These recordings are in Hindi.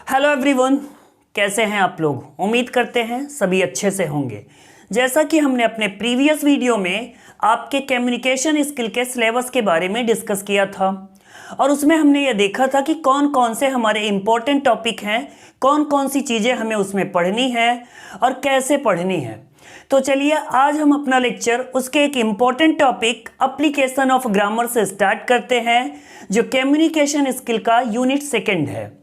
हेलो एवरीवन, कैसे हैं आप लोग। उम्मीद करते हैं सभी अच्छे से होंगे। जैसा कि हमने अपने प्रीवियस वीडियो में आपके कम्युनिकेशन स्किल के सिलेबस के बारे में डिस्कस किया था और उसमें हमने ये देखा था कि कौन कौन से हमारे इम्पोर्टेंट टॉपिक हैं, कौन कौन सी चीज़ें हमें उसमें पढ़नी है और कैसे पढ़नी है। तो चलिए आज हम अपना लेक्चर उसके एक important topic application of grammar से स्टार्ट करते हैं, जो कम्युनिकेशन स्किल का यूनिट 2 है।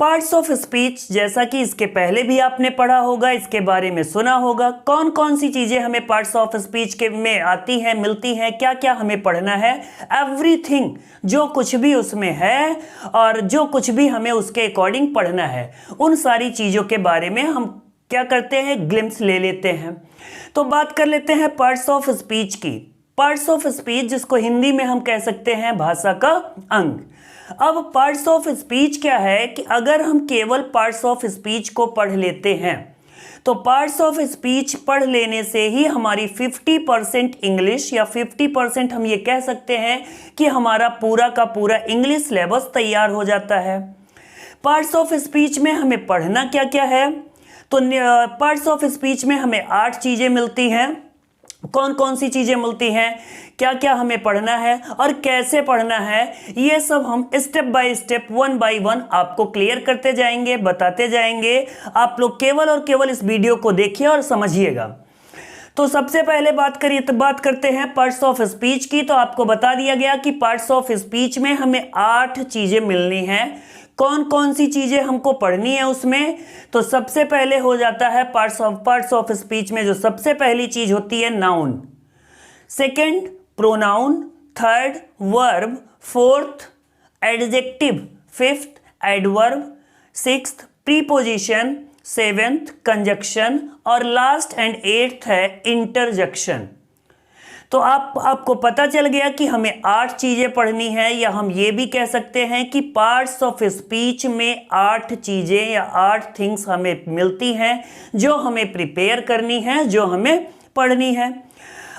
पार्ट्स ऑफ स्पीच, जैसा कि इसके पहले भी आपने पढ़ा होगा, इसके बारे में सुना होगा, कौन कौन सी चीज़ें हमें पार्ट्स ऑफ स्पीच के में आती हैं, मिलती हैं, क्या क्या हमें पढ़ना है, एवरीथिंग जो कुछ भी उसमें है और जो कुछ भी हमें उसके अकॉर्डिंग पढ़ना है, उन सारी चीज़ों के बारे में हम क्या करते हैं, ग्लिम्स ले लेते हैं। तो बात कर लेते हैं पार्ट्स ऑफ स्पीच की। पार्ट्स ऑफ स्पीच जिसको हिंदी में हम कह सकते हैं भाषा का अंग। अब पार्ट्स ऑफ स्पीच क्या है कि अगर हम केवल पार्ट्स ऑफ स्पीच को पढ़ लेते हैं तो पार्ट्स ऑफ स्पीच पढ़ लेने से ही हमारी 50% इंग्लिश या 50% हम ये कह सकते हैं कि हमारा पूरा का पूरा इंग्लिश सिलेबस तैयार हो जाता है। पार्ट्स ऑफ स्पीच में हमें पढ़ना क्या क्या है, तो पार्ट्स ऑफ स्पीच में हमें 8 चीज़ें मिलती हैं। कौन कौन सी चीज़ें मिलती हैं, क्या क्या हमें पढ़ना है और कैसे पढ़ना है, ये सब हम स्टेप बाय स्टेप 1 बाय 1 आपको क्लियर करते जाएंगे, बताते जाएंगे। आप लोग केवल और केवल इस वीडियो को देखिए और समझिएगा। तो सबसे पहले बात करते हैं पार्ट्स ऑफ स्पीच की। तो आपको बता दिया गया कि पार्ट्स ऑफ स्पीच में हमें 8 चीज़ें मिलनी हैं। कौन कौन सी चीज़ें हमको पढ़नी है उसमें, तो सबसे पहले हो जाता है पार्ट्स ऑफ स्पीच में जो सबसे पहली चीज़ होती है noun, second pronoun, third verb, fourth adjective, fifth adverb, sixth preposition, seventh conjunction और लास्ट एंड 8th है इंटरजेक्शन। तो आपको पता चल गया कि हमें 8 चीज़ें पढ़नी है, या हम ये भी कह सकते हैं कि पार्ट्स ऑफ स्पीच में 8 चीज़ें या 8 थिंग्स हमें मिलती हैं जो हमें प्रिपेयर करनी है, जो हमें पढ़नी है।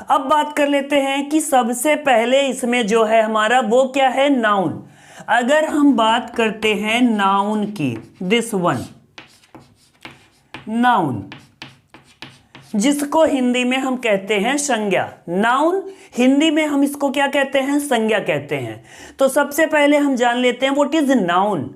अब बात कर लेते हैं कि सबसे पहले इसमें जो है हमारा वो क्या है, नाउन। अगर हम बात करते हैं नाउन की, दिस वन नाउन, जिसको हिंदी में हम कहते हैं संज्ञा। नाउन हिंदी में हम इसको क्या कहते हैं, संज्ञा कहते हैं। तो सबसे पहले हम जान लेते हैं what is noun.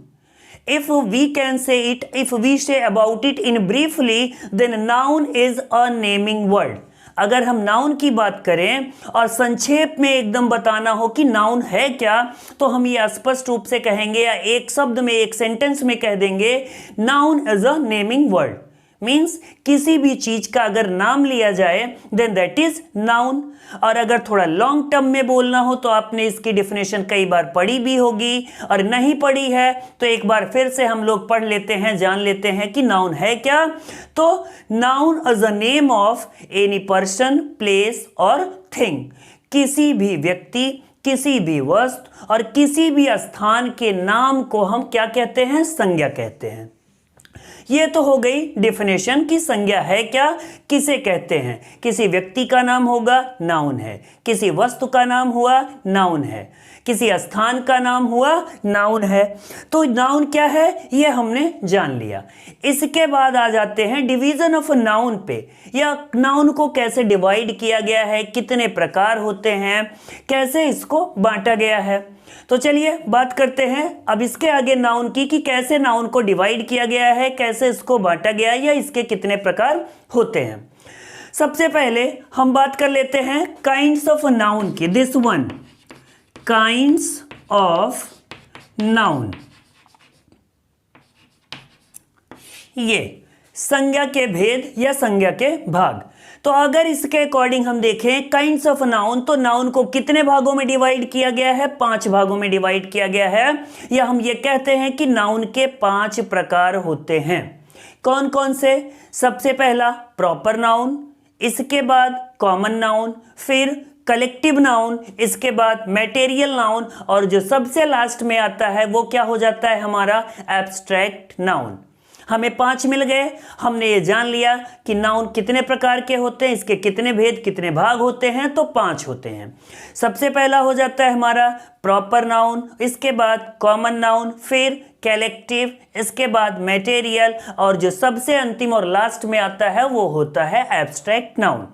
If we can say it, if we say about it in briefly, then noun is a naming word. अगर हम नाउन की बात करें और संक्षेप में एकदम बताना हो कि नाउन है क्या, तो हम ये स्पष्ट रूप से कहेंगे या एक शब्द में, एक सेंटेंस में कह देंगे, noun is a naming word. Means किसी भी चीज का अगर नाम लिया जाए देन दैट इज नाउन। और अगर थोड़ा लॉन्ग टर्म में बोलना हो तो आपने इसकी डेफिनेशन कई बार पढ़ी भी होगी, और नहीं पढ़ी है तो एक बार फिर से हम लोग पढ़ लेते हैं, जान लेते हैं कि नाउन है क्या। तो noun is a name of any person, place और थिंग। किसी भी व्यक्ति, किसी भी वस्तु और किसी भी स्थान के नाम को हम क्या कहते हैं, संज्ञा कहते हैं। ये तो हो गई डेफिनेशन की संज्ञा है क्या, किसे कहते हैं। किसी व्यक्ति का नाम होगा, नाउन है। किसी वस्तु का नाम हुआ, नाउन है। किसी स्थान का नाम हुआ, नाउन है। तो नाउन क्या है ये हमने जान लिया। इसके बाद आ जाते हैं डिवीजन ऑफ नाउन पे, या नाउन को कैसे डिवाइड किया गया है, कितने प्रकार होते हैं, कैसे इसको बांटा गया है। तो चलिए बात करते हैं अब इसके आगे नाउन की, कि कैसे नाउन को डिवाइड किया गया है, कैसे इसको बांटा गया है, या इसके कितने प्रकार होते हैं। सबसे पहले हम बात कर लेते हैं काइंड्स ऑफ नाउन की। This one, kinds of noun, ये संज्ञा के भेद या संज्ञा के भाग। तो अगर इसके अकॉर्डिंग हम देखें काइंड्स ऑफ नाउन, तो नाउन को कितने भागों में डिवाइड किया गया है, 5 भागों में डिवाइड किया गया है, या हम ये कहते हैं कि नाउन के 5 प्रकार होते हैं। कौन कौन से, सबसे पहला प्रॉपर नाउन, इसके बाद कॉमन नाउन, फिर कलेक्टिव नाउन, इसके बाद मैटेरियल नाउन, और जो सबसे लास्ट में आता है वो क्या हो जाता है हमारा एब्स्ट्रैक्ट नाउन। हमें 5 मिल गए। हमने ये जान लिया कि नाउन कितने प्रकार के होते हैं, इसके कितने भेद कितने भाग होते हैं, तो 5 होते हैं। सबसे पहला हो जाता है हमारा प्रॉपर नाउन, इसके बाद कॉमन नाउन, फिर कलेक्टिव, इसके बाद मटेरियल, और जो सबसे अंतिम और लास्ट में आता है वो होता है एब्स्ट्रैक्ट नाउन।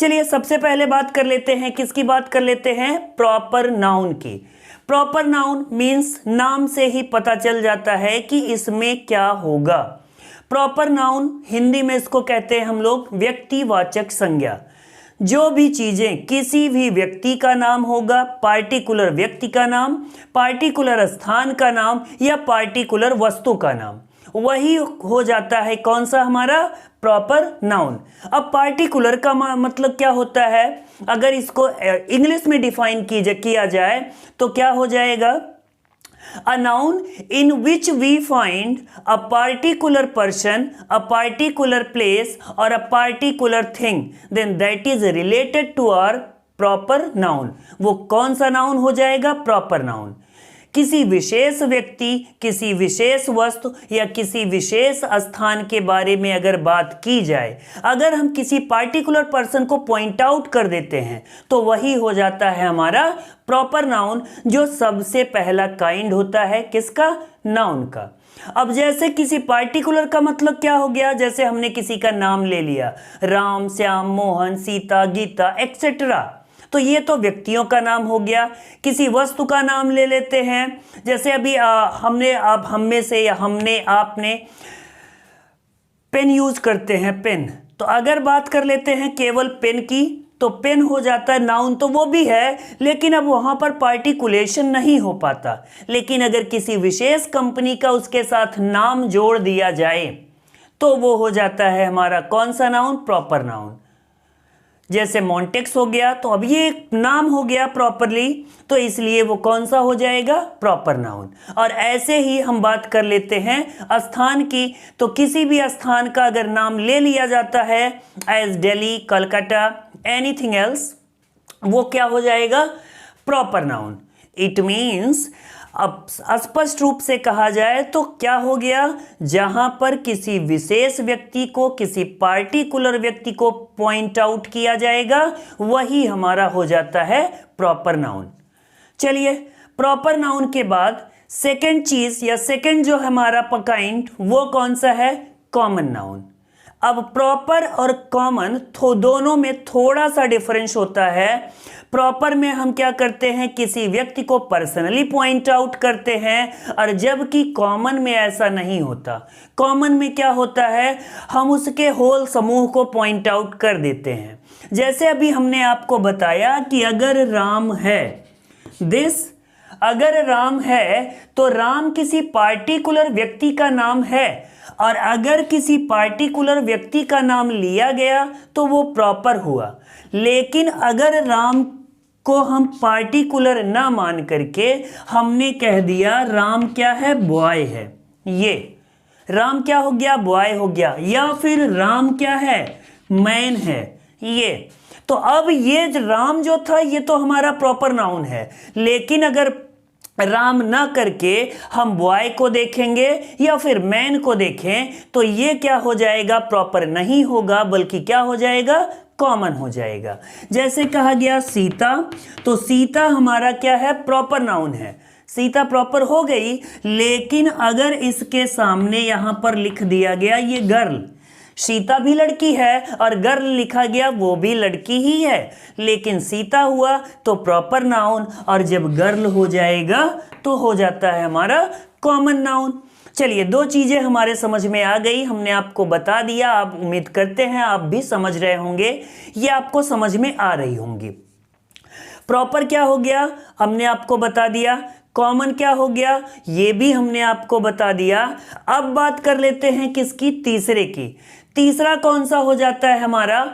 चलिए सबसे पहले बात कर लेते हैं, किसकी बात कर लेते हैं, प्रॉपर नाउन की। प्रॉपर नाउन मीन्स नाम से ही पता चल जाता है कि इसमें क्या होगा। प्रॉपर नाउन हिंदी में इसको कहते हैं हम लोग व्यक्तिवाचक संज्ञा। जो भी चीजें किसी भी व्यक्ति का नाम होगा, पार्टिकुलर व्यक्ति का नाम, पार्टिकुलर स्थान का नाम या पार्टिकुलर वस्तु का नाम, वही हो जाता है कौन सा हमारा प्रॉपर नाउन। अब पार्टिकुलर का मतलब क्या होता है, अगर इसको इंग्लिश में डिफाइन किया जाए तो क्या हो जाएगा, a noun in which we find a particular person, a particular place or a particular thing, then that is related to our proper noun। वो कौन सा नाउन हो जाएगा, प्रॉपर नाउन। किसी विशेष व्यक्ति, किसी विशेष वस्तु या किसी विशेष स्थान के बारे में अगर बात की जाए, अगर हम किसी पार्टिकुलर पर्सन को पॉइंट आउट कर देते हैं तो वही हो जाता है हमारा प्रॉपर नाउन, जो सबसे पहला काइंड होता है किसका, नाउन का। अब जैसे किसी पार्टिकुलर का मतलब क्या हो गया, जैसे हमने किसी का नाम ले लिया, राम, श्याम, मोहन, सीता, गीता एक्सेट्रा, तो ये तो व्यक्तियों का नाम हो गया। किसी वस्तु का नाम ले लेते हैं, जैसे अभी हमने, आप हम में से या हमने, आपने पेन यूज करते हैं, पेन, तो अगर बात कर लेते हैं केवल पेन की तो पेन हो जाता है नाउन, तो वो भी है, लेकिन अब वहाँ पर पार्टिकुलेशन नहीं हो पाता। लेकिन अगर किसी विशेष कंपनी का उसके साथ नाम जोड़ दिया जाए तो वो हो जाता है हमारा कौन सा नाउन, प्रॉपर नाउन। जैसे मॉन्टेक्स हो गया, तो अब ये एक नाम हो गया प्रॉपरली, तो इसलिए वो कौन सा हो जाएगा, प्रॉपर नाउन। और ऐसे ही हम बात कर लेते हैं स्थान की, तो किसी भी स्थान का अगर नाम ले लिया जाता है as Delhi, Calcutta, anything else, वो क्या हो जाएगा, प्रॉपर नाउन। इट मीन्स, अब स्पष्ट रूप से कहा जाए तो क्या हो गया, जहां पर किसी विशेष व्यक्ति को, किसी पार्टिकुलर व्यक्ति को पॉइंट आउट किया जाएगा, वही हमारा हो जाता है प्रॉपर नाउन। चलिए प्रॉपर नाउन के बाद सेकंड चीज या सेकंड जो हमारा काइंड, वो कौन सा है, कॉमन नाउन। अब प्रॉपर और कॉमन दोनों में थोड़ा सा डिफरेंस होता है। प्रॉपर में हम क्या करते हैं, किसी व्यक्ति को पर्सनली पॉइंट आउट करते हैं, और जबकि कॉमन में ऐसा नहीं होता। कॉमन में क्या होता है, हम उसके होल समूह को पॉइंट आउट कर देते हैं। जैसे अभी हमने आपको बताया कि अगर राम है, अगर राम है तो राम किसी पार्टिकुलर व्यक्ति का नाम है, और अगर किसी पार्टिकुलर व्यक्ति का नाम लिया गया तो वो प्रॉपर हुआ। लेकिन अगर राम को हम पार्टिकुलर ना मान करके हमने कह दिया राम क्या है, बॉय है, ये राम क्या हो गया, बॉय हो गया, या फिर राम क्या है, मैन है, ये, तो अब ये राम जो था ये तो हमारा प्रॉपर नाउन है। लेकिन अगर राम ना करके हम बॉय को देखेंगे या फिर मैन को देखें तो ये क्या हो जाएगा, प्रॉपर नहीं होगा, बल्कि क्या हो जाएगा, कॉमन हो जाएगा। जैसे कहा गया सीता, तो सीता हमारा क्या है, प्रॉपर नाउन है, सीता प्रॉपर हो गई। लेकिन अगर इसके सामने यहां पर लिख दिया गया ये गर्ल, सीता भी लड़की है और गर्ल लिखा गया वो भी लड़की ही है, लेकिन सीता हुआ तो प्रॉपर नाउन, और जब गर्ल हो जाएगा तो हो जाता है हमारा कॉमन नाउन। चलिए दो चीजें हमारे समझ में आ गई, हमने आपको बता दिया। आप उम्मीद करते हैं आप भी समझ रहे होंगे, ये आपको समझ में आ रही होंगी। प्रॉपर क्या हो गया हमने आपको बता दिया, कॉमन क्या हो गया ये भी हमने आपको बता दिया। अब बात कर लेते हैं किसकी, तीसरे की। तीसरा कौन सा हो जाता है हमारा,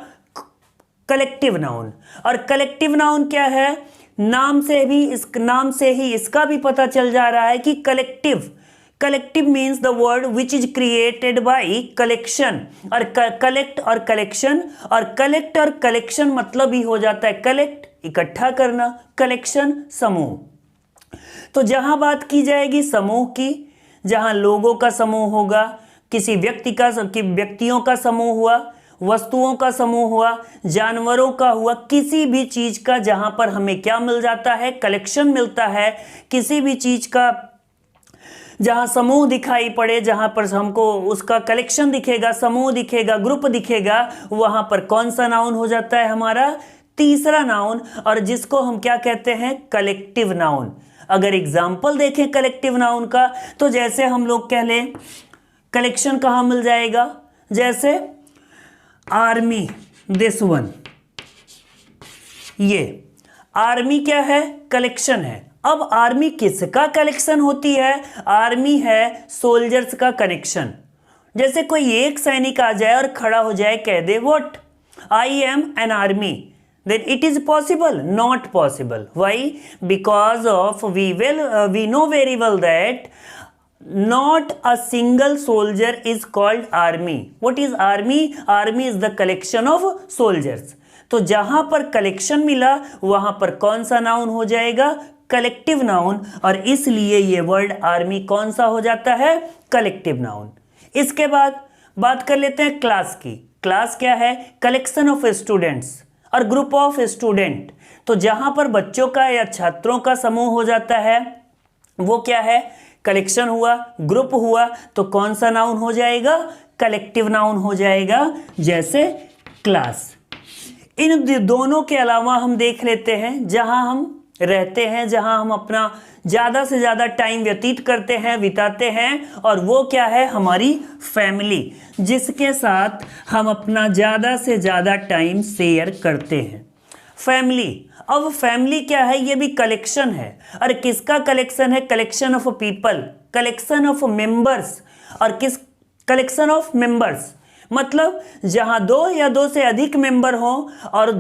कलेक्टिव नाउन। और कलेक्टिव नाउन क्या है, नाम से ही इसका भी पता चल जा रहा है कि collective means the word which is created by collection, और कलेक्ट और कलेक्शन, और कलेक्ट और कलेक्शन मतलब ही हो जाता है कलेक्ट इकट्ठा करना, कलेक्शन समूह। तो जहां बात की जाएगी समूह की, जहां लोगों का समूह होगा, किसी व्यक्तियों का समूह हुआ, वस्तुओं का समूह हुआ, जानवरों का हुआ, किसी भी चीज का जहां पर हमें क्या मिल जाता है, कलेक्शन मिलता है। किसी भी चीज का जहां समूह दिखाई पड़े, जहां पर हमको उसका कलेक्शन दिखेगा, समूह दिखेगा, ग्रुप दिखेगा, वहां पर कौन सा नाउन हो जाता है हमारा, तीसरा नाउन, और जिसको हम क्या कहते हैं, कलेक्टिव नाउन। अगर एग्जाम्पल देखें कलेक्टिव नाउन का, तो जैसे हम लोग कह लें कलेक्शन कहाँ मिल जाएगा, जैसे आर्मी, दिस वन, ये आर्मी क्या है, कलेक्शन है। अब आर्मी किसका कलेक्शन होती है, आर्मी है सोल्जर्स का कनेक्शन। जैसे कोई एक सैनिक आ जाए और खड़ा हो जाए, कह दे what, I am an army, then it is possible, not possible. Why? Because of we know very well that not a single soldier is called army. What is army? Army is the collection of soldiers. तो जहां पर कलेक्शन मिला वहां पर कौन सा नाउन हो जाएगा, कलेक्टिव नाउन, और इसलिए ये वर्ड आर्मी कौन सा हो जाता है, कलेक्टिव नाउन। इसके बाद बात कर लेते हैं क्लास की। क्लास क्या है, कलेक्शन ऑफ स्टूडेंट्स और ग्रुप ऑफ स्टूडेंट। तो जहां पर बच्चों का या छात्रों का समूह हो जाता है वो क्या है, कलेक्शन हुआ, ग्रुप हुआ, तो कौन सा नाउन हो जाएगा, कलेक्टिव नाउन हो जाएगा, जैसे क्लास। इन दोनों के अलावा हम देख लेते हैं जहां हम रहते हैं, जहां हम अपना ज़्यादा से ज़्यादा टाइम व्यतीत करते हैं, बिताते हैं, और वो क्या है, हमारी फैमिली, जिसके साथ हम अपना ज़्यादा से ज़्यादा टाइम शेयर करते हैं, फैमिली। अब फैमिली क्या है, ये भी कलेक्शन है। और किसका कलेक्शन है, collection of people, collection of members. और किस कलेक्शन ऑफ मेंबर्स मतलब जहां दो या दो से अधिक मेंबर हो और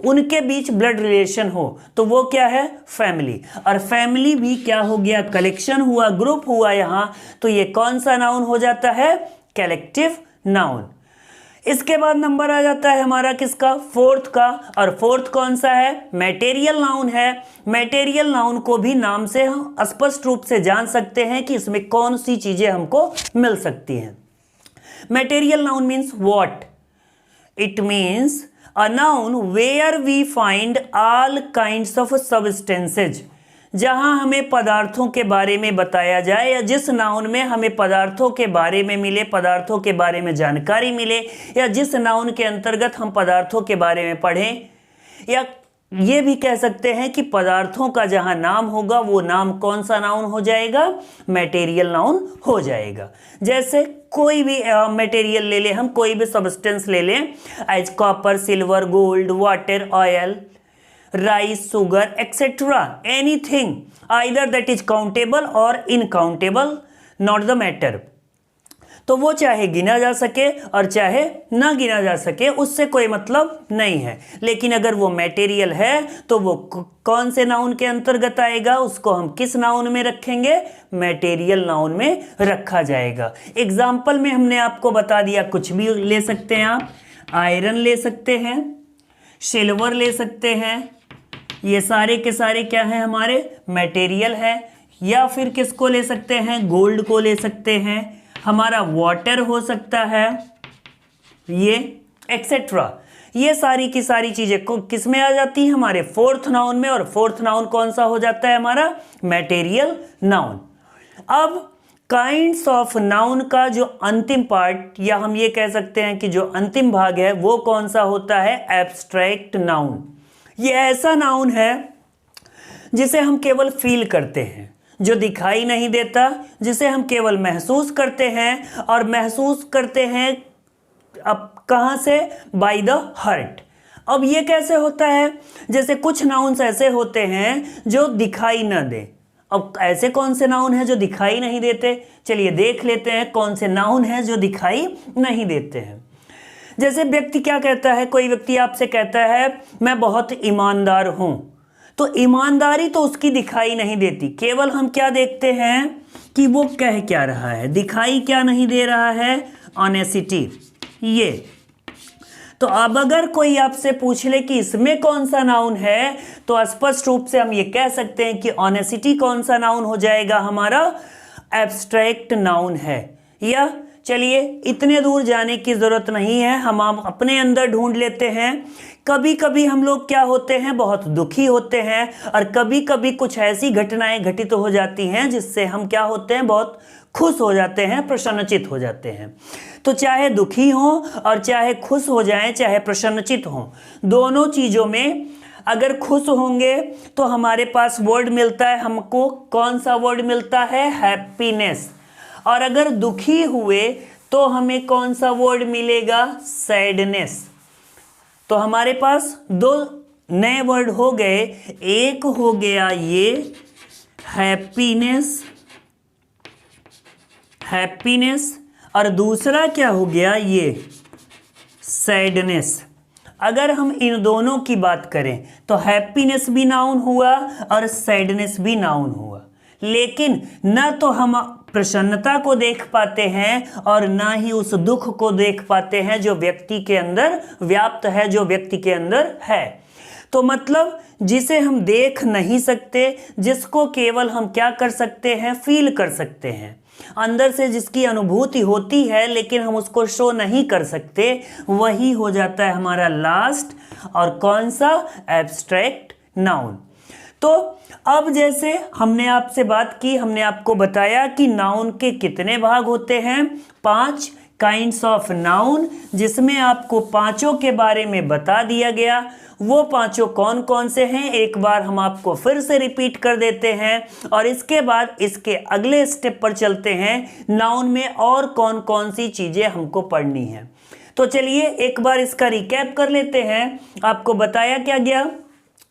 उनके बीच ब्लड रिलेशन हो, तो वो क्या है, फैमिली। और फैमिली भी क्या हो गया, कलेक्शन हुआ, ग्रुप हुआ यहाँ, तो ये कौन सा नाउन हो जाता है, कलेक्टिव नाउन। इसके बाद नंबर आ जाता है हमारा किसका, फोर्थ का। और फोर्थ कौन सा है, मैटेरियल नाउन है। मैटेरियल नाउन को भी नाम से हम स्पष्ट रूप से जान सकते हैं कि इसमें कौन सी चीजें हमको मिल सकती हैं। Material noun means what? It means a noun where we find all kinds of substances. जहां हमें पदार्थों के बारे में बताया जाए, या जिस नाउन में हमें पदार्थों के बारे में मिले, पदार्थों के बारे में जानकारी मिले, या जिस नाउन के अंतर्गत हम पदार्थों के बारे में पढ़ें, या ये भी कह सकते हैं कि पदार्थों का जहां नाम होगा वो नाम कौन सा नाउन हो जाएगा, मैटेरियल नाउन हो जाएगा। जैसे कोई भी मटेरियल ले लें हम, कोई भी सब्सटेंस ले लें, as copper, silver, gold, water, oil, rice, sugar, etcetera, anything either that is countable और इनकाउंटेबल, नॉट द मैटर। तो वो चाहे गिना जा सके और चाहे ना गिना जा सके, उससे कोई मतलब नहीं है। लेकिन अगर वो मटेरियल है तो वो कौन से नाउन के अंतर्गत आएगा, उसको हम किस नाउन में रखेंगे, मटेरियल नाउन में रखा जाएगा। एग्जाम्पल में हमने आपको बता दिया, कुछ भी ले सकते हैं आप, आयरन ले सकते हैं, सिल्वर ले सकते हैं, ये सारे के सारे क्या हैं, हमारे मटेरियल है। या फिर किसको ले सकते हैं, गोल्ड को ले सकते हैं, हमारा वाटर हो सकता है, ये एक्सेट्रा। ये सारी की सारी चीजें किस में आ जाती हैं, हमारे फोर्थ नाउन में। और फोर्थ नाउन कौन सा हो जाता है हमारा, मैटेरियल नाउन। अब काइंड्स ऑफ नाउन का जो अंतिम पार्ट, या हम ये कह सकते हैं कि जो अंतिम भाग है, वो कौन सा होता है, एब्स्ट्रैक्ट नाउन। ये ऐसा नाउन है जिसे हम केवल फील करते हैं, जो दिखाई नहीं देता, जिसे हम केवल महसूस करते हैं। और महसूस करते हैं अब कहाँ से, बाय द हार्ट। अब ये कैसे होता है, जैसे कुछ नाउन्स ऐसे होते हैं जो दिखाई न दे। अब ऐसे कौन से नाउन हैं जो दिखाई नहीं देते, चलिए देख लेते हैं कौन से नाउन हैं जो दिखाई नहीं देते हैं। जैसे व्यक्ति क्या कहता है, कोई व्यक्ति आपसे कहता है मैं बहुत ईमानदार हूं, तो ईमानदारी तो उसकी दिखाई नहीं देती, केवल हम क्या देखते हैं कि वो कह क्या रहा है, दिखाई क्या नहीं दे रहा है, ऑनेस्टी। ये तो अब अगर कोई आपसे पूछ ले कि इसमें कौन सा नाउन है, तो स्पष्ट रूप से हम ये कह सकते हैं कि ऑनेस्टी कौन सा नाउन हो जाएगा, हमारा एब्स्ट्रैक्ट नाउन है। या चलिए इतने दूर जाने की ज़रूरत नहीं है, हम अपने अंदर ढूंढ लेते हैं। कभी कभी हम लोग क्या होते हैं, बहुत दुखी होते हैं, और कभी कभी कुछ ऐसी घटनाएं घटित हो जाती हैं जिससे हम क्या होते हैं, बहुत खुश हो जाते हैं, प्रसन्नचित हो जाते हैं। तो चाहे दुखी हो और चाहे खुश हो जाएं, चाहे प्रसन्नचित हो, दोनों चीज़ों में अगर खुश होंगे तो हमारे पास वर्ड मिलता है, हमको कौन सा वर्ड मिलता है, हैप्पीनेस। और अगर दुखी हुए तो हमें कौन सा वर्ड मिलेगा, सैडनेस। तो हमारे पास दो नए वर्ड हो गए, एक हो गया ये हैप्पीनेस, हैप्पीनेस, और दूसरा क्या हो गया, ये सैडनेस। अगर हम इन दोनों की बात करें तो हैप्पीनेस भी नाउन हुआ और सैडनेस भी नाउन हुआ, लेकिन न तो हम प्रसन्नता को देख पाते हैं और ना ही उस दुख को देख पाते हैं जो व्यक्ति के अंदर व्याप्त है, जो व्यक्ति के अंदर है। तो मतलब जिसे हम देख नहीं सकते, जिसको केवल हम क्या कर सकते हैं, फील कर सकते हैं, अंदर से जिसकी अनुभूति होती है लेकिन हम उसको शो नहीं कर सकते, वही हो जाता है हमारा लास्ट और कौन सा, एब्स्ट्रैक्ट नाउन। तो अब जैसे हमने आपसे बात की, हमने आपको बताया कि नाउन के कितने भाग होते हैं, 5 काइंड्स ऑफ नाउन, जिसमें आपको पांचों के बारे में बता दिया गया। वो पांचों कौन कौन से हैं, एक बार हम आपको फिर से रिपीट कर देते हैं और इसके बाद इसके अगले स्टेप पर चलते हैं, नाउन में और कौन कौन सी चीज़ें हमको पढ़नी है। तो चलिए एक बार इसका रिकैप कर लेते हैं। आपको बताया क्या गया,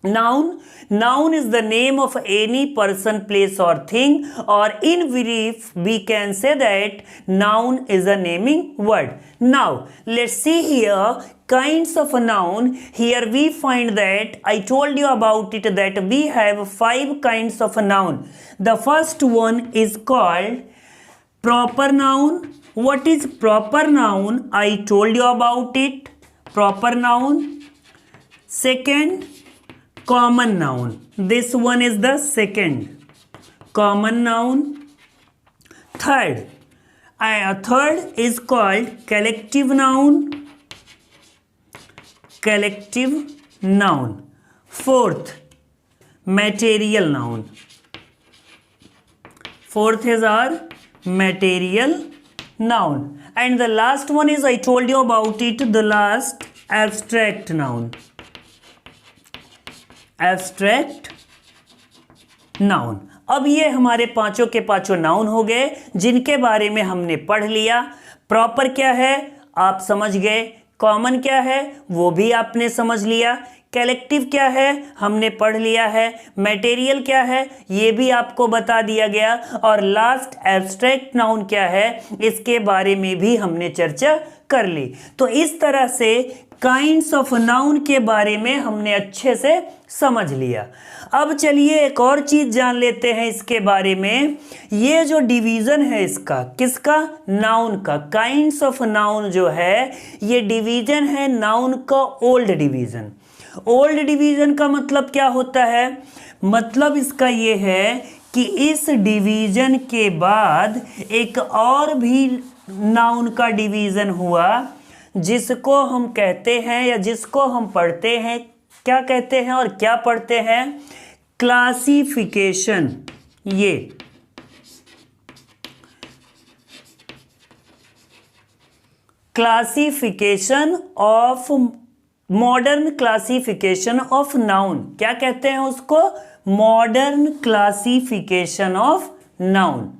Noun is the name of any person, place or thing, or in brief we can say that noun is a naming word. Now let's see here kinds of a noun. Here we find that I told you about it that we have 5 kinds of a noun. The first one is called proper noun. What is proper noun? I told you about it. Proper noun. Second, common noun. This one is the second common noun. Third is called collective noun. Collective noun. Fourth, material noun. Fourth is our material noun. And the last one is, I told you about it, the last, abstract noun. Abstract noun. अब ये हमारे पांचों के पांचों नाउन हो गए जिनके बारे में हमने पढ़ लिया। प्रॉपर क्या है आप समझ गए, कॉमन क्या है वो भी आपने समझ लिया, कलेक्टिव क्या है हमने पढ़ लिया है, मटेरियल क्या है ये भी आपको बता दिया गया, और लास्ट एब्स्ट्रैक्ट नाउन क्या है इसके बारे में भी हमने चर्चा कर ली। तो इस तरह से काइंड्स ऑफ नाउन के बारे में हमने अच्छे से समझ लिया। अब चलिए एक और चीज़ जान लेते हैं इसके बारे में। ये जो डिवीज़न है इसका, किसका, नाउन का, काइंड्स ऑफ नाउन जो है ये डिवीज़न है नाउन का ओल्ड डिवीज़न। ओल्ड डिवीज़न का मतलब क्या होता है, मतलब इसका ये है कि इस डिवीज़न के बाद एक और भी नाउन का डिवीज़न हुआ जिसको हम कहते हैं या जिसको हम पढ़ते हैं, क्या कहते हैं और क्या पढ़ते हैं, क्लासिफिकेशन। ये classification of, modern classification of noun, क्या कहते हैं उसको, मॉडर्न क्लासिफिकेशन ऑफ नाउन।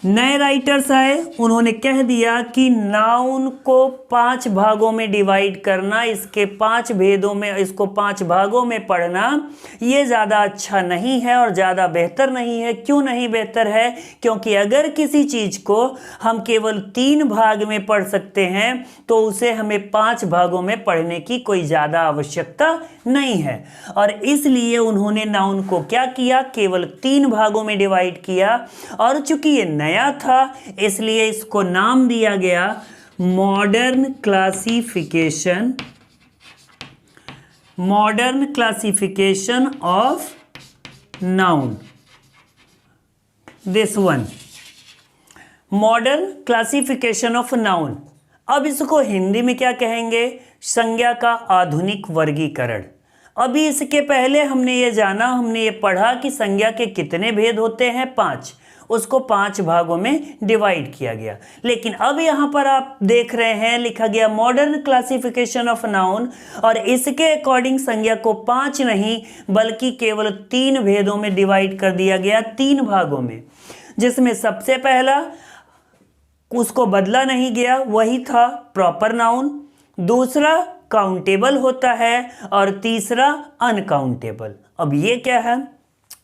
नए राइटर्स आए, उन्होंने कह दिया कि नाउन को 5 भागों में डिवाइड करना, इसके 5 भेदों में, इसको 5 भागों में पढ़ना ये ज़्यादा अच्छा नहीं है और ज़्यादा बेहतर नहीं है। क्यों नहीं बेहतर है, क्योंकि अगर किसी चीज़ को हम केवल 3 भाग में पढ़ सकते हैं तो उसे हमें 5 भागों में पढ़ने की कोई ज़्यादा आवश्यकता नहीं है, और इसलिए उन्होंने नाउन को क्या किया, केवल 3 भागों में डिवाइड किया। और चूंकि ये नया था इसलिए इसको नाम दिया गया modern classification, modern classification of noun. This one modern classification of noun. अब इसको हिंदी में क्या कहेंगे? संज्ञा का आधुनिक वर्गीकरण। अभी इसके पहले हमने ये पढ़ा कि संज्ञा के कितने भेद होते हैं? 5। उसको 5 भागों में डिवाइड किया गया। लेकिन अब यहाँ पर आप देख रहे हैं लिखा गया मॉडर्न क्लासिफिकेशन ऑफ नाउन, और इसके अकॉर्डिंग संज्ञा को 5 नहीं बल्कि केवल 3 भेदों में डिवाइड कर दिया गया, 3 भागों में, जिसमें सबसे पहला उसको बदला नहीं गया, वही था प्रॉपर नाउन। दूसरा काउंटेबल होता है और तीसरा अनकाउंटेबल। अब ये क्या है?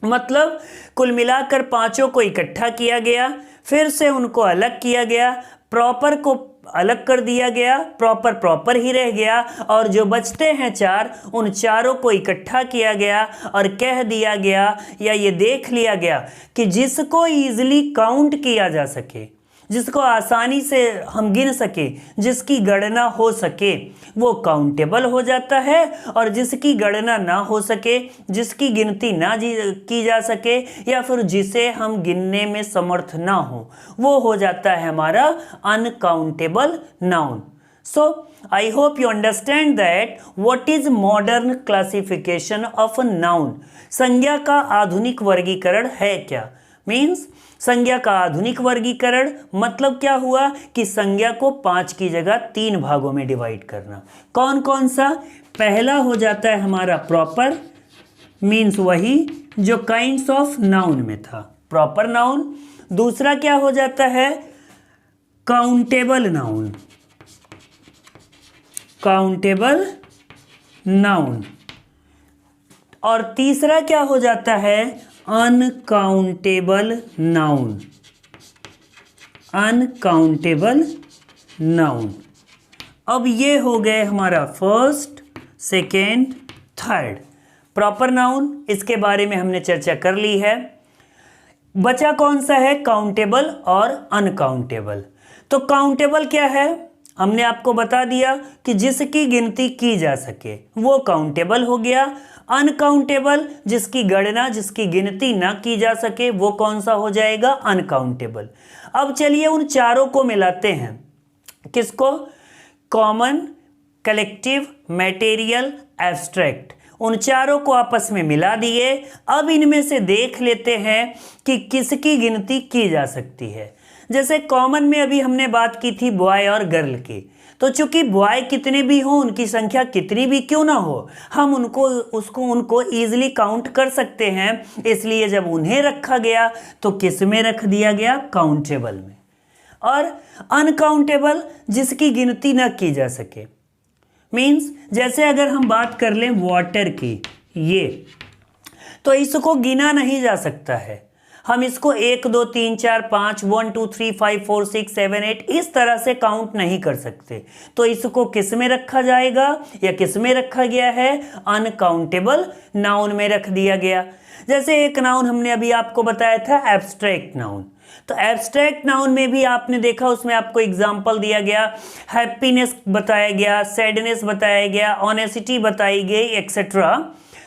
मतलब कुल मिलाकर 5 को इकट्ठा किया गया, फिर से उनको अलग किया गया, प्रॉपर को अलग कर दिया गया, प्रॉपर ही रह गया, और जो बचते हैं 4 उन चारों को इकट्ठा किया गया और कह दिया गया या ये देख लिया गया कि जिसको ईजिली काउंट किया जा सके, जिसको आसानी से हम गिन सके, जिसकी गणना हो सके, वो काउंटेबल हो जाता है, और जिसकी गणना ना हो सके, जिसकी गिनती ना की जा सके, या फिर जिसे हम गिनने में समर्थ ना हो, वो हो जाता है हमारा uncountable noun. So, I hope you understand that what is modern classification of a noun। संज्ञा का आधुनिक वर्गीकरण है क्या? मीन्स संज्ञा का आधुनिक वर्गीकरण मतलब क्या हुआ कि संज्ञा को 5 की जगह 3 भागों में डिवाइड करना। कौन कौन सा? पहला हो जाता है हमारा प्रॉपर, मीन्स वही जो काइंड्स ऑफ नाउन में था, प्रॉपर नाउन। दूसरा क्या हो जाता है? Countable noun, countable noun. और तीसरा क्या हो जाता है? Uncountable noun, uncountable noun. अब ये हो गए हमारा first, second, third. Proper noun, इसके बारे में हमने चर्चा कर ली है। बचा कौन सा है? काउंटेबल और अनकाउंटेबल। तो काउंटेबल क्या है? हमने आपको बता दिया कि जिसकी गिनती की जा सके वो काउंटेबल हो गया। अनकाउंटेबल, जिसकी गणना, जिसकी गिनती ना की जा सके, वो कौन सा हो जाएगा? अनकाउंटेबल। अब चलिए उन चारों को मिलाते हैं। किसको? Common, collective, material, abstract. उन चारों को आपस में मिला दिए। अब इनमें से देख लेते हैं कि किसकी गिनती की जा सकती है। जैसे कॉमन में अभी हमने बात की थी बॉय और गर्ल की, तो चूंकि बॉय कितने भी हो, उनकी संख्या कितनी भी क्यों ना हो, हम उनको ईजिली काउंट कर सकते हैं। इसलिए जब उन्हें रखा गया तो किस में रख दिया गया? काउंटेबल में। और अनकाउंटेबल, जिसकी गिनती न की जा सके, मीन्स जैसे अगर हम बात कर लें वाटर की, ये तो इसको गिना नहीं जा सकता है। हम इसको 1 2 3 4 5 1 2 3 5 4 6 7 8 इस तरह से काउंट नहीं कर सकते। तो इसको किस में रखा जाएगा या किस में रखा गया है? अनकाउंटेबल नाउन में रख दिया गया। जैसे एक नाउन हमने अभी आपको बताया था एब्स्ट्रैक्ट नाउन, तो एब्स्ट्रैक्ट नाउन में भी आपने देखा, उसमें आपको एग्जाम्पल दिया गया, हैप्पीनेस बताया गया, सैडनेस बताया गया, ऑनेस्टी बताई गई, एक्सेट्रा।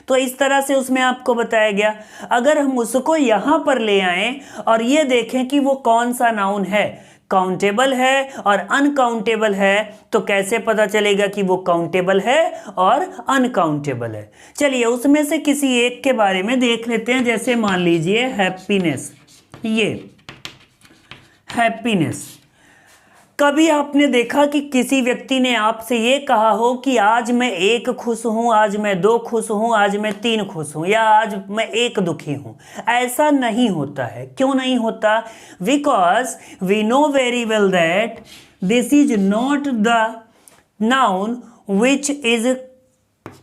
तो इस तरह से उसमें आपको बताया गया। अगर हम उसको यहाँ पर ले आएं और ये देखें कि वो कौन सा नाउन है, काउंटेबल है और अनकाउंटेबल है, तो कैसे पता चलेगा कि वो काउंटेबल है और अनकाउंटेबल है? चलिए उसमें से किसी एक के बारे में देख लेते हैं। जैसे मान लीजिए हैप्पीनेस, ये हैप्पीनेस। कभी आपने देखा कि किसी व्यक्ति ने आपसे ये कहा हो कि आज मैं 1 खुश हूँ, आज मैं 2 खुश हूँ, आज मैं 3 खुश हूँ, या आज मैं 1 दुखी हूँ? ऐसा नहीं होता है। क्यों नहीं होता? Because we know very well that this is not the noun which is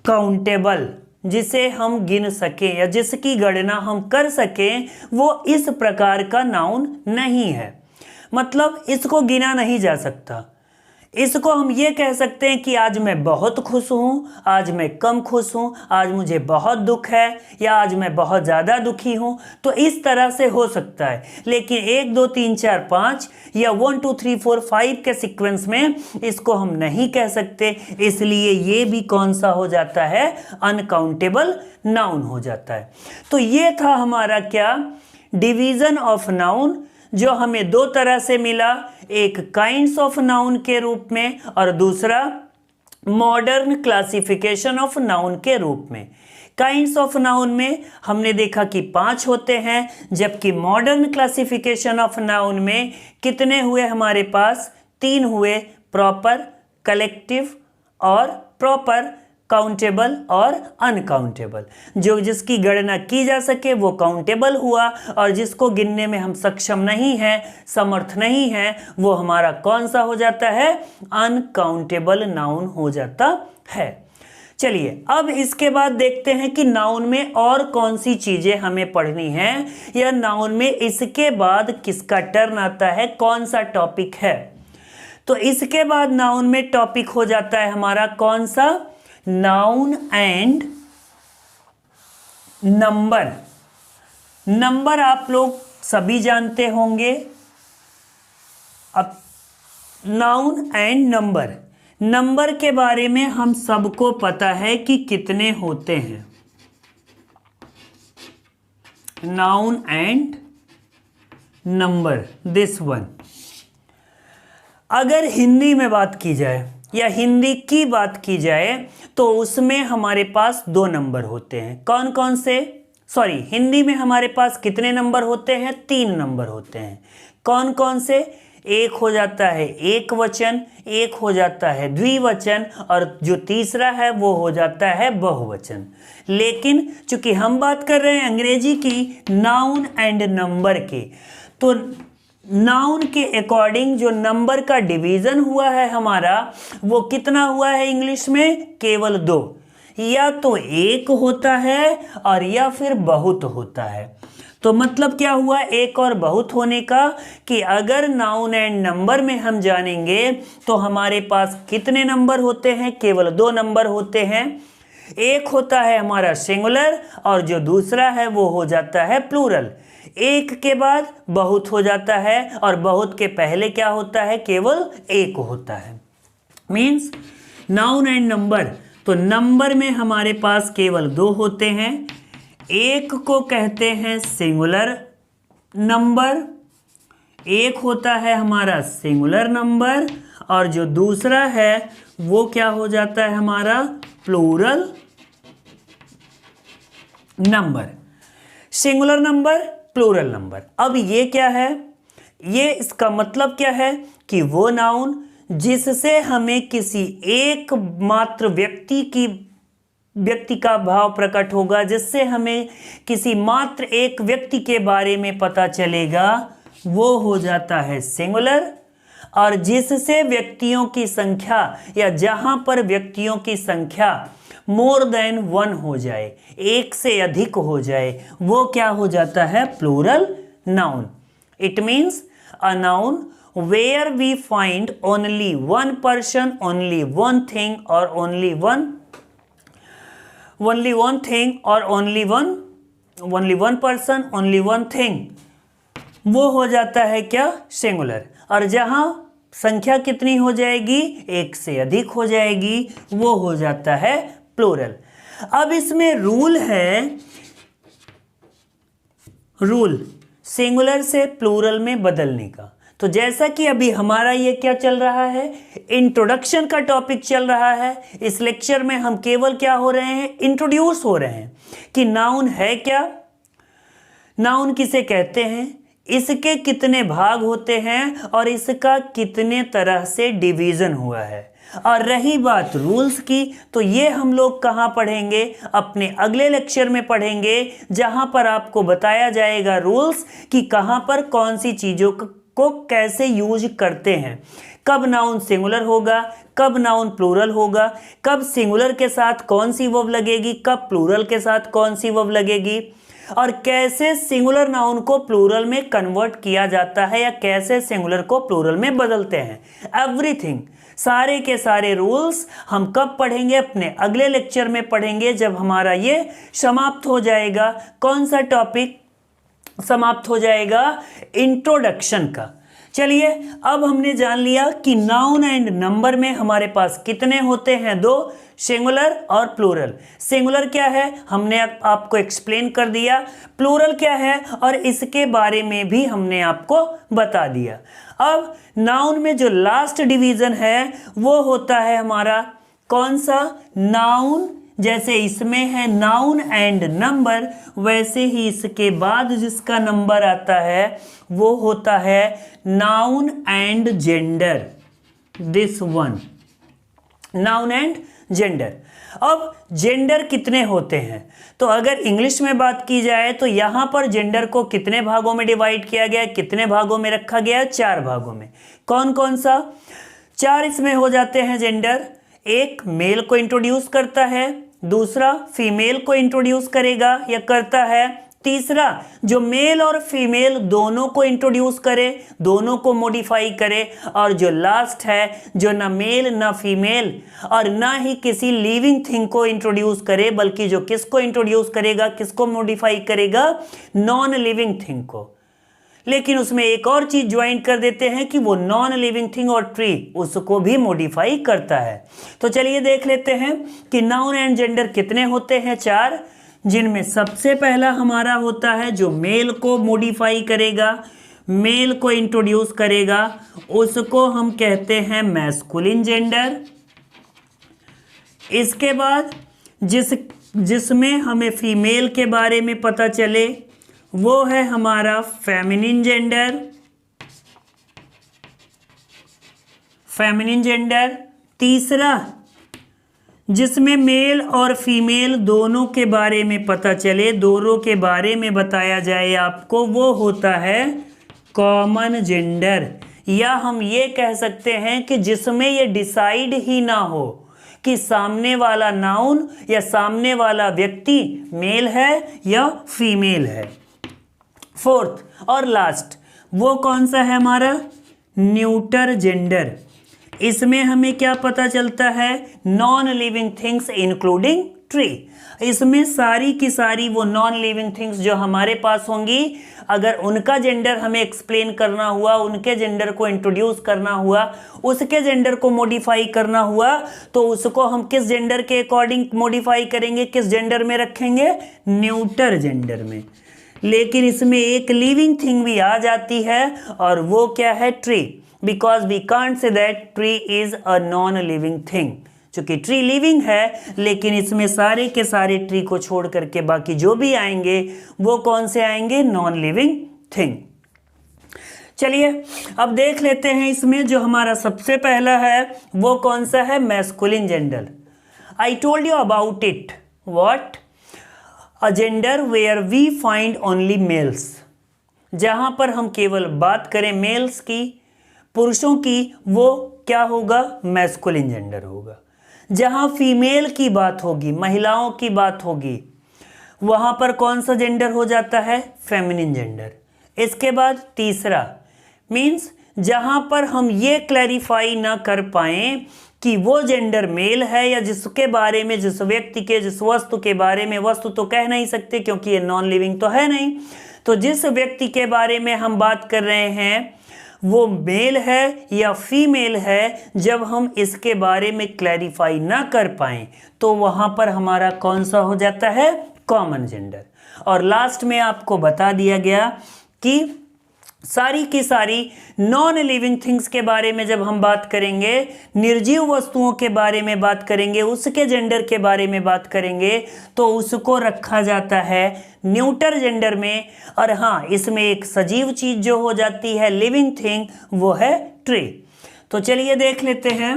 countable, जिसे हम गिन सकें या जिसकी गणना हम कर सकें, वो इस प्रकार का नाउन नहीं है। मतलब इसको गिना नहीं जा सकता। इसको हम ये कह सकते हैं कि आज मैं बहुत खुश हूँ, आज मैं कम खुश हूँ, आज मुझे बहुत दुख है, या आज मैं बहुत ज़्यादा दुखी हूँ। तो इस तरह से हो सकता है, लेकिन 1 2 3 4 5 या 1 2 3 4 5 के सीक्वेंस में इसको हम नहीं कह सकते। इसलिए ये भी कौन सा हो जाता है? अनकाउंटेबल नाउन हो जाता है। तो ये था हमारा क्या? डिवीज़न ऑफ नाउन, जो हमें दो तरह से मिला, एक काइंड्स ऑफ नाउन के रूप में और दूसरा मॉडर्न क्लासिफिकेशन ऑफ नाउन के रूप में। काइंड्स ऑफ नाउन में हमने देखा कि 5 होते हैं, जबकि मॉडर्न क्लासिफिकेशन ऑफ नाउन में कितने हुए हमारे पास? 3 हुए, प्रॉपर, कलेक्टिव और प्रॉपर, काउंटेबल और अनकाउंटेबल। जो जिसकी गणना की जा सके वो काउंटेबल हुआ, और जिसको गिनने में हम सक्षम नहीं हैं, समर्थ नहीं हैं, वो हमारा कौन सा हो जाता है? अनकाउंटेबल नाउन हो जाता है। चलिए अब इसके बाद देखते हैं कि नाउन में और कौन सी चीजें हमें पढ़नी है, या नाउन में इसके बाद किसका टर्न आता है, कौन सा टॉपिक है। तो इसके बाद नाउन में टॉपिक हो जाता है हमारा कौन सा? Noun and number. नंबर आप लोग सभी जानते होंगे। अब नाउन एंड नंबर, नंबर के बारे में हम सबको पता है कि कितने होते हैं। Noun and number, this one. अगर हिंदी में बात की जाए या हिंदी की बात की जाए तो उसमें हमारे पास 2 नंबर होते हैं। कौन कौन से? सॉरी, हिंदी में हमारे पास कितने नंबर होते हैं? 3 नंबर होते हैं। कौन कौन से? एक हो जाता है एक वचन, एक हो जाता है द्विवचन, और जो तीसरा है वो हो जाता है बहुवचन। लेकिन चूंकि हम बात कर रहे हैं अंग्रेजी की नाउन एंड नंबर की, तो नाउन के अकॉर्डिंग जो नंबर का डिवीजन हुआ है हमारा, वो कितना हुआ है इंग्लिश में? केवल 2। या तो एक होता है और या फिर बहुत होता है। तो मतलब क्या हुआ एक और बहुत होने का? कि अगर नाउन एंड नंबर में हम जानेंगे तो हमारे पास कितने नंबर होते हैं? केवल 2 नंबर होते हैं। एक होता है हमारा सिंगुलर और जो दूसरा है वो हो जाता है प्लूरल। एक के बाद बहुत हो जाता है और बहुत के पहले क्या होता है? केवल एक होता है। मीन्स नाउन एंड नंबर, तो नंबर में हमारे पास केवल 2 होते हैं। एक को कहते हैं सिंगुलर नंबर, एक होता है हमारा सिंगुलर नंबर, और जो दूसरा है वो क्या हो जाता है हमारा? Plural number. Singular number, plural number. अब ये क्या है? ये इसका मतलब क्या है कि वो नाउन जिससे हमें किसी एक मात्र व्यक्ति का भाव प्रकट होगा, जिससे हमें किसी मात्र एक व्यक्ति के बारे में पता चलेगा, वो हो जाता है सिंगुलर। और जिससे व्यक्तियों की संख्या या जहां पर व्यक्तियों की संख्या मोर देन 1 हो जाए, एक से अधिक हो जाए, वो क्या हो जाता है? Plural noun. It means a noun where we find only one person, only one thing, or only one thing, or only one person, only one thing, वो हो जाता है क्या? सिंगुलर। और जहां संख्या कितनी हो जाएगी? एक से अधिक हो जाएगी, वो हो जाता है प्लूरल। अब इसमें रूल है, रूल सिंगुलर से प्लूरल में बदलने का। तो जैसा कि अभी हमारा ये क्या चल रहा है? इंट्रोडक्शन का टॉपिक चल रहा है। इस लेक्चर में हम केवल क्या हो रहे हैं? इंट्रोड्यूस हो रहे हैं कि नाउन है क्या, नाउन किसे कहते हैं, इसके कितने भाग होते हैं और इसका कितने तरह से डिवीजन हुआ है। और रही बात रूल्स की, तो ये हम लोग कहाँ पढ़ेंगे? अपने अगले लेक्चर में पढ़ेंगे, जहाँ पर आपको बताया जाएगा रूल्स कि कहाँ पर कौन सी चीज़ों को कैसे यूज करते हैं, कब नाउन सिंगुलर होगा, कब नाउन प्लूरल होगा, कब सिंगुलर के साथ कौन सी वर्ब लगेगी, कब प्लूरल के साथ कौन सी वर्ब लगेगी, और कैसे सिंगुलर नाउन को प्लूरल में कन्वर्ट किया जाता है या कैसे सिंगुलर को प्लूरल में बदलते हैं। एवरीथिंग, सारे के सारे रूल्स हम कब पढ़ेंगे? अपने अगले लेक्चर में पढ़ेंगे, जब हमारा ये समाप्त हो जाएगा। कौन सा टॉपिक समाप्त हो जाएगा? इंट्रोडक्शन का। चलिए अब हमने जान लिया कि नाउन एंड नंबर में हमारे पास कितने होते हैं, दो, सिंगुलर और प्लूरल। सिंगुलर क्या है हमने आपको एक्सप्लेन कर दिया, प्लूरल क्या है और इसके बारे में भी हमने आपको बता दिया। अब नाउन में जो लास्ट डिवीजन है वो होता है हमारा कौन सा, नाउन। जैसे इसमें है नाउन एंड नंबर, वैसे ही इसके बाद जिसका नंबर आता है वो होता है noun and gender. This one, noun and gender. अब जेंडर कितने होते हैं, तो अगर इंग्लिश में बात की जाए तो यहां पर जेंडर को कितने भागों में डिवाइड किया गया, कितने भागों में रखा गया, 4 भागों में। कौन कौन सा 4 इसमें हो जाते हैं जेंडर, एक मेल को इंट्रोड्यूस करता है, दूसरा फीमेल को इंट्रोड्यूस करेगा या करता है, तीसरा जो मेल और फीमेल दोनों को इंट्रोड्यूस करे, दोनों को मॉडिफाई करे, और जो लास्ट है जो ना मेल ना फीमेल और ना ही किसी लिविंग थिंग को इंट्रोड्यूस करे, बल्कि जो किसको इंट्रोड्यूस करेगा, किसको मॉडिफाई करेगा, नॉन लिविंग थिंग को। लेकिन उसमें एक और चीज ज्वाइन कर देते हैं कि वो नॉन लिविंग थिंग और ट्री उसको भी मॉडिफाई करता है। तो चलिए देख लेते हैं कि नाउन एंड जेंडर कितने होते हैं, 4, जिनमें सबसे पहला हमारा होता है जो मेल को मॉडिफाई करेगा, मेल को इंट्रोड्यूस करेगा, उसको हम कहते हैं मैस्कुलिन जेंडर। इसके बाद जिसमें हमें फीमेल के बारे में पता चले वो है हमारा फेमिनिन जेंडर। Feminine gender. तीसरा जिसमें मेल और फीमेल दोनों के बारे में पता चले, दोनों के बारे में बताया जाए आपको, वो होता है कॉमन जेंडर। या हम ये कह सकते हैं कि जिसमें ये डिसाइड ही ना हो कि सामने वाला नाउन या सामने वाला व्यक्ति मेल है या फीमेल है। फोर्थ और लास्ट वो कौन सा है हमारा, न्यूटर जेंडर। इसमें हमें क्या पता चलता है, non living things including tree. इसमें सारी की सारी वो नॉन लिविंग थिंग्स जो हमारे पास होंगी, अगर उनका जेंडर हमें एक्सप्लेन करना हुआ, उनके जेंडर को इंट्रोड्यूस करना हुआ, उसके जेंडर को मॉडिफाई करना हुआ, तो उसको हम किस जेंडर के अकॉर्डिंग मॉडिफाई करेंगे, किस जेंडर में रखेंगे, न्यूटर जेंडर में। लेकिन इसमें एक लिविंग थिंग भी आ जाती है और वो क्या है, tree, because we can't say that tree is a non living thing. चूंकि ट्री लिविंग है लेकिन इसमें सारे के सारे ट्री को छोड़ करके बाकी जो भी आएंगे वो कौन से आएंगे, नॉन लिविंग थिंग। चलिए अब देख लेते हैं इसमें जो हमारा सबसे पहला है वो कौन सा है, masculine gender. I told you about it, what, a gender where we find only males. जहां पर हम केवल बात करें मेल्स की, पुरुषों की, वो क्या होगा, मैस्कुलिन जेंडर होगा। जहां फीमेल की बात होगी, महिलाओं की बात होगी, वहां पर कौन सा जेंडर हो जाता है, फेमिनिन जेंडर। इसके बाद तीसरा मीन्स जहां पर हम ये क्लैरिफाई ना कर पाए कि वो जेंडर मेल है या जिसके बारे में, जिस व्यक्ति के, जिस वस्तु के बारे में, वस्तु तो कह नहीं सकते क्योंकि ये नॉन लिविंग तो है नहीं, तो जिस व्यक्ति के बारे में हम बात कर रहे हैं वो मेल है या फीमेल है, जब हम इसके बारे में क्लैरिफाई ना कर पाएं तो वहां पर हमारा कौन सा हो जाता है, कॉमन जेंडर। और लास्ट में आपको बता दिया गया कि सारी की सारी नॉन लिविंग थिंग्स के बारे में जब हम बात करेंगे, निर्जीव वस्तुओं के बारे में बात करेंगे, उसके जेंडर के बारे में बात करेंगे, तो उसको रखा जाता है न्यूटर जेंडर में। और हाँ, इसमें एक सजीव चीज जो हो जाती है, लिविंग थिंग, वो है ट्री। तो चलिए देख लेते हैं,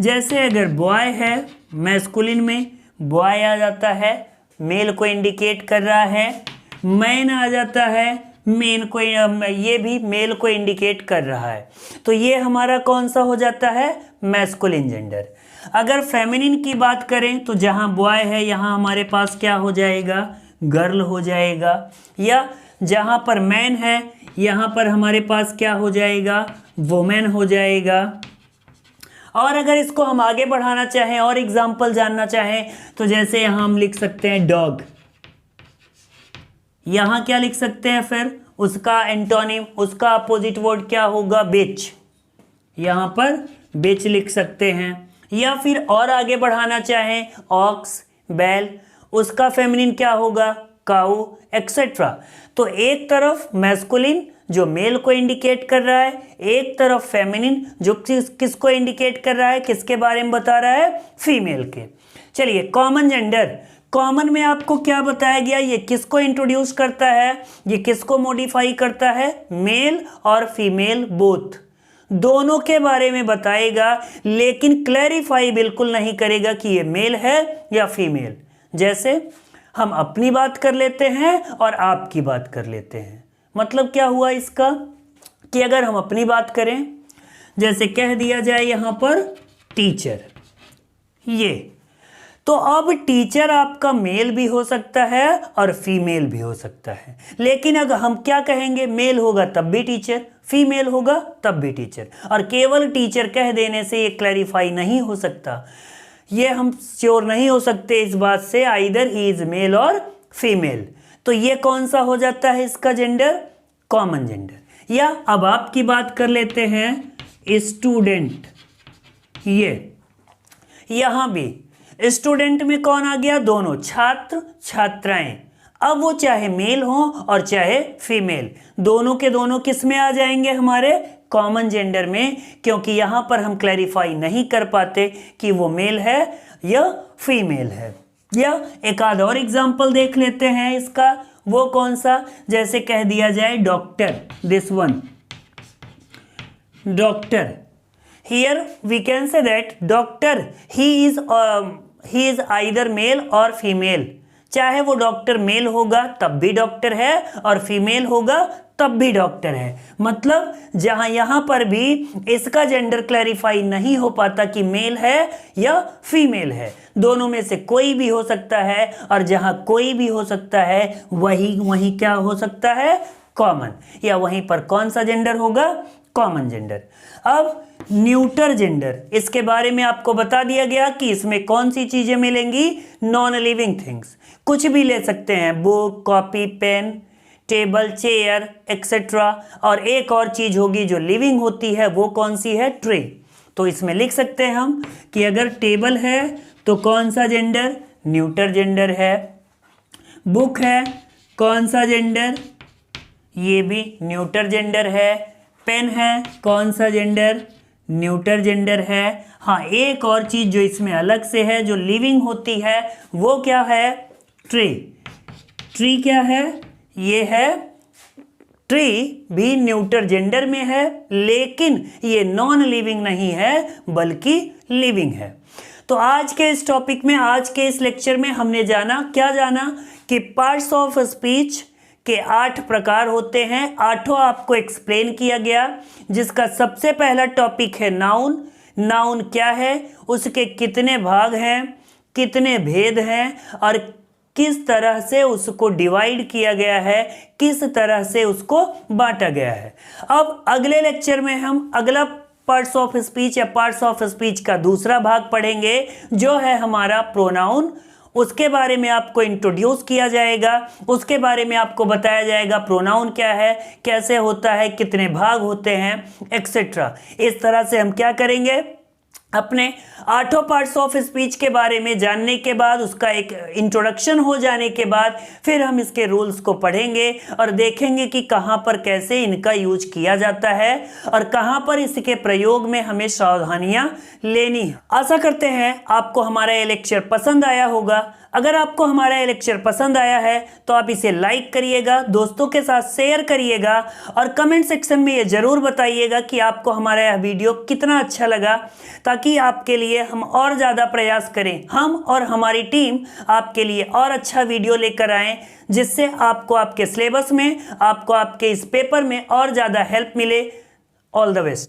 जैसे अगर बॉय है, मैस्कुलिन में बॉय आ जाता है, मेल को इंडिकेट कर रहा है, मैन आ जाता है, मेन को, ये भी मेल को इंडिकेट कर रहा है, तो ये हमारा कौन सा हो जाता है, मैस्कुलिन जेंडर। अगर फेमिनिन की बात करें तो जहां बॉय है यहाँ हमारे पास क्या हो जाएगा, गर्ल हो जाएगा, या जहां पर मैन है यहाँ पर हमारे पास क्या हो जाएगा, वुमेन हो जाएगा। और अगर इसको हम आगे बढ़ाना चाहें और एग्जाम्पल जानना चाहें तो जैसे यहाँ हम लिख सकते हैं डॉग, यहाँ क्या लिख सकते हैं फिर, उसका एंटोनिम, उसका अपोजिट वर्ड क्या होगा? बिच। यहाँ पर बिच लिख सकते हैं। या फिर और आगे बढ़ाना चाहें, ऑक्स, बैल, उसका फेमिनिन क्या होगा? काऊ, एक्सेट्रा। तो एक तरफ मैस्कुलिन जो मेल को इंडिकेट कर रहा है, एक तरफ फेमिनिन जो किसको इंडिकेट कर रहा है, किसके बारे में बता रहा है? फीमेल के। चलिए, कॉमन जेंडर, कॉमन में आपको क्या बताया गया? ये किसको इंट्रोड्यूस करता है, ये किसको मॉडिफाई करता है? मेल और फीमेल बोथ, दोनों के बारे में बताएगा, लेकिन क्लैरिफाई बिल्कुल नहीं करेगा कि ये मेल है या फीमेल। जैसे हम अपनी बात कर लेते हैं और आपकी बात कर लेते हैं। मतलब क्या हुआ इसका कि अगर हम अपनी बात करें, जैसे कह दिया जाए यहाँ पर टीचर, ये तो अब टीचर आपका मेल भी हो सकता है और फीमेल भी हो सकता है। लेकिन अगर हम क्या कहेंगे, मेल होगा तब भी टीचर, फीमेल होगा तब भी टीचर। और केवल टीचर कह देने से ये क्लैरिफाई नहीं हो सकता, ये हम श्योर नहीं हो सकते इस बात से आइदर ही इज मेल और फीमेल। तो ये कौन सा हो जाता है इसका जेंडर? Common gender. या अब आपकी बात कर लेते हैं, स्टूडेंट। ये यहां भी स्टूडेंट में कौन आ गया? दोनों, छात्र छात्राएं। अब वो चाहे मेल हो और चाहे फीमेल, दोनों के दोनों किस में आ जाएंगे? हमारे कॉमन जेंडर में, क्योंकि यहां पर हम क्लैरिफाई नहीं कर पाते कि वो मेल है या फीमेल है। या एक आध और एग्जांपल देख लेते हैं इसका, वो कौन सा? जैसे कह दिया जाए doctor, this one, doctor. Here we can say that doctor he is either male or female। चाहे वो डॉक्टर मेल होगा तब भी डॉक्टर है और फीमेल होगा तब भी डॉक्टर है। मतलब जहां यहां पर भी इसका जेंडर क्लैरिफाई नहीं हो पाता कि मेल है या फीमेल है, दोनों में से कोई भी हो सकता है। और जहां कोई भी हो सकता है वहीं क्या हो सकता है? कॉमन। या वहीं पर कौन सा जेंडर होगा? Common gender. अब न्यूटर जेंडर, इसके बारे में आपको बता दिया गया कि इसमें कौन सी चीजें मिलेंगी? नॉन लिविंग थिंग्स, कुछ भी ले सकते हैं, book, copy, pen, table, chair etcetera. और एक और चीज होगी जो लिविंग होती है, वो कौन सी है? ट्री। तो इसमें लिख सकते हैं हम कि अगर टेबल है तो कौन सा जेंडर? न्यूटर जेंडर है। बुक है, कौन सा जेंडर? ये भी न्यूटर जेंडर है। पेन है, कौन सा जेंडर? न्यूटर जेंडर है। हाँ, एक और चीज जो इसमें अलग से है, जो लिविंग होती है, वो क्या है? ट्री। ट्री क्या है? ये है, ट्री भी न्यूटर जेंडर में है, लेकिन ये नॉन लिविंग नहीं है बल्कि लिविंग है। तो आज के इस टॉपिक में, आज के इस लेक्चर में हमने क्या जाना कि पार्ट्स ऑफ स्पीच के 8 प्रकार होते हैं। 8 आपको एक्सप्लेन किया गया, जिसका सबसे पहला टॉपिक है नाउन। नाउन क्या है, उसके कितने भाग हैं, कितने भेद हैं और किस तरह से उसको डिवाइड किया गया है, किस तरह से उसको बांटा गया है। अब अगले लेक्चर में हम अगला पार्ट्स ऑफ स्पीच या पार्ट्स ऑफ स्पीच का दूसरा भाग पढ़ेंगे, जो है हमारा प्रोनाउन। उसके बारे में आपको इंट्रोड्यूस किया जाएगा, उसके बारे में आपको बताया जाएगा प्रोनाउन क्या है, कैसे होता है, कितने भाग होते हैं एक्सेट्रा। इस तरह से हम क्या करेंगे, अपने 8 पार्ट्स ऑफ स्पीच के बारे में जानने के बाद, उसका एक इंट्रोडक्शन हो जाने के बाद, फिर हम इसके रूल्स को पढ़ेंगे और देखेंगे कि कहाँ पर कैसे इनका यूज किया जाता है और कहाँ पर इसके प्रयोग में हमें सावधानियां लेनी है। आशा करते हैं आपको हमारा ये लेक्चर पसंद आया होगा। अगर आपको हमारा ये लेक्चर पसंद आया है तो आप इसे लाइक करिएगा, दोस्तों के साथ शेयर करिएगा और कमेंट सेक्शन में ये ज़रूर बताइएगा कि आपको हमारा यह वीडियो कितना अच्छा लगा, ताकि आपके लिए हम और ज़्यादा प्रयास करें, हम और हमारी टीम आपके लिए और अच्छा वीडियो लेकर आएँ, जिससे आपको आपके सिलेबस में, आपको आपके इस पेपर में और ज़्यादा हेल्प मिले। All the best.